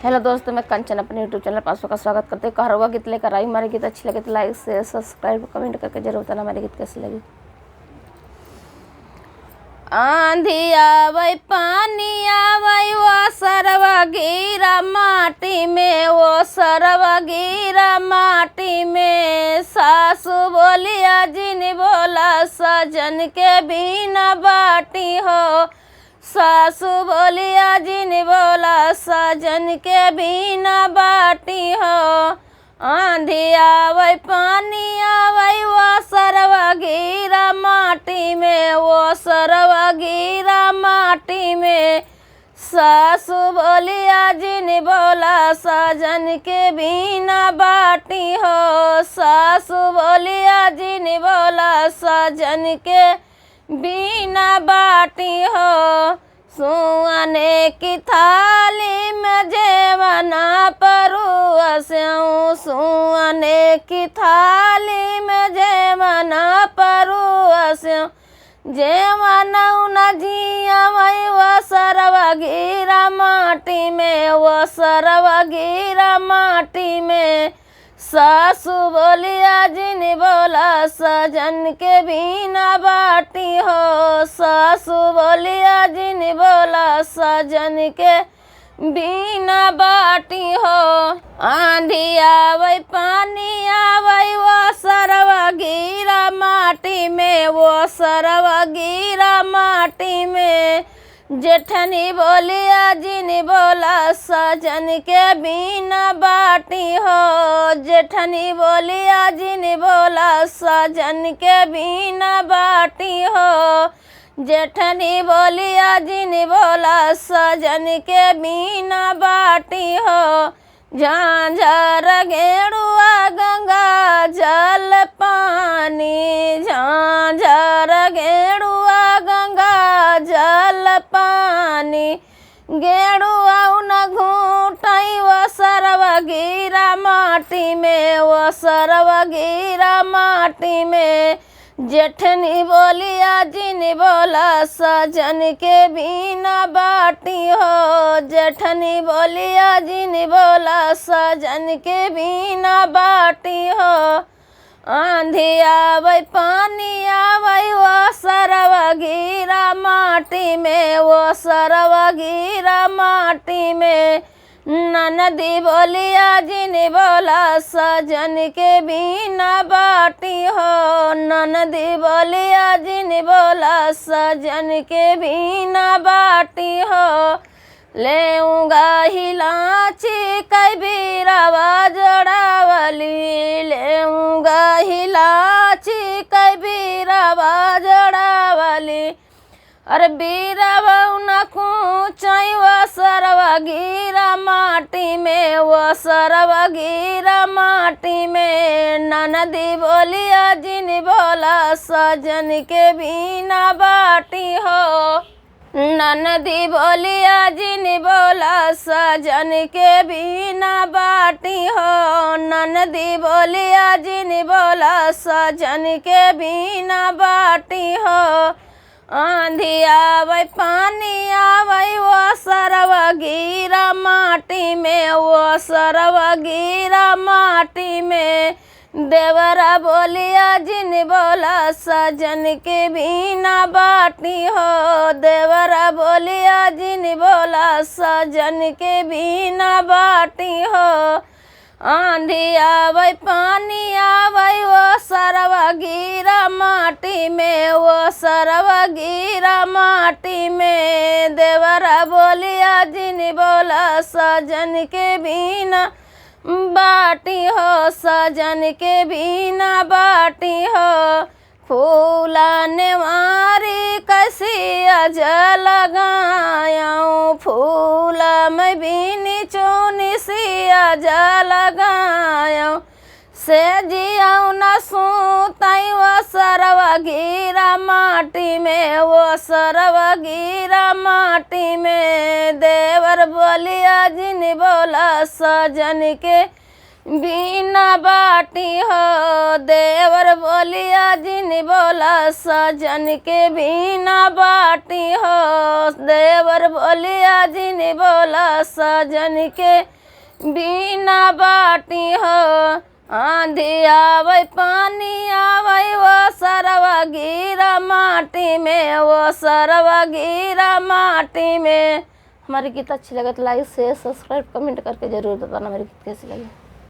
Hello दोस्तों, मैं कंचन अपने यूट्यूब चैनल पासों का स्वागत करते हैं। कहरवा गीत लेकर आई। हमारे गीत अच्छी लगे तो लाइक शेयर सब्सक्राइब कमेंट करके जरूर बताना हमारे गीत कैसे लगे। आंधी आवै पानी आवै वो सरवा गिरा माटी में, वो सरवा गिरा माटी में। सासू बोलिया जिन बोला सजन के बिना बाटी हो। सासू बोलिया जिन बोला सजन के बिना बाटी हो। आंधी आवै पानी आवै वो सरवा गिरा माटी में, वो सरवा गिरा माटी में। सासू बोलिया जिन बोला सजन के बिना बाटी हो। सासू बोलिया जिन बोला सजन के बिना बाटी हो। सुआने की थाली में जेवना परुअस्यूं, सुआने की थाली में जेवना परुअस्यूं। जेवना न जियावै वो सरवा गिरा माटी में, वो सरवा गिरा माटी में। सासू बोलिया जिन बोला सजन के बिना बाटी हो। सासू बोलिया जिन बोला सजन के बिना बाटी हो। आंधी आवै पानी आवै वो सरवा गिरा माटी में, वो सरवा गिरा माटी में। जेठनी बोलिया जिन बोला सजन के बिना बाटी हो। जेठनी बोलिया जिन बोला सजन के बिना बाटी हो। जेठनी बोलिया जिन बोला सजन के बिना बाटी हो। झांझर गेरुआ गंगा जल पानी, झांझर गेरुआ गंगा जल पानी। गेरुआ न घूटाई वो सरवा गिरा माटी में, वो सरवा गिरा माटी में। जेठनी बोलिया जिन बोला सजन के बिना बाटी हो। जेठनी बोलिया जिन बोला सजन के बिना बाटी हो। आंधी आवै पानी आवै वो सरवा गिरा माटी में, वो सरवा गिरा माटी में। ननदी बोलिया जिन बोला सजन के बिना बाटी हो। ननदी बोलिया जिन बोला सजन के बिना बाटी हो। लेऊंगा हिलाची कई बीरावा जोड़ावली, लेऊंगा हिलाची कई बीरावा जोड़ावली। अरे बीरावा न कूचाई वो सरवा गिरा माटी में, वो सरवा गिरा माटी में। ननदी बोलिया जिन बोला सजन के बिना बाटी हो। ननदी बोलिया जिन बोला सजन के बिना बाटी हो। ननदी बोलिया जिन बोला सजन के बिना बाटी हो। आंधी आवै पानी आवै वो सरवा गिरा माटी में, वो सरवा गिरा माटी में। देवरा बोलिया जिन बोला सजन के बिना बाटी हो। देवरा बोलिया जिन बोला सजन के बिना बाटी हो। आंधी आवै पानी आवै वो सरवा गिरा माटी में, वो सरवा गिरा माटी में। देवरा बोलिया जिन बोला सजन के बिना बाटी हो, सजन के बिना बाटी हो। फूला नेवारी कैसी अजल लगाऊं, फूला मैं बीनी चूनी सी अजल लगाऊं। से जियाऊ न सूताई वो सरवा गिरा माटी में, वो सरवा गिरा माटी में। देवर बोलिया जिन बोला सजन के बीना बाटी हो देवर बोलिया जिन बोला सजन के बीना बाटी हो देवर बोलिया जिन बोला सजन के बीना बाटी हो आंधी आवे पानी आवे वो सरवा गिरा माटी में वो सरवा गिरा माटी में। हमारी गीत अच्छी लगे तो लाइक शेयर सब्सक्राइब कमेंट करके जरूर बताना मेरी गीत कैसी लगी।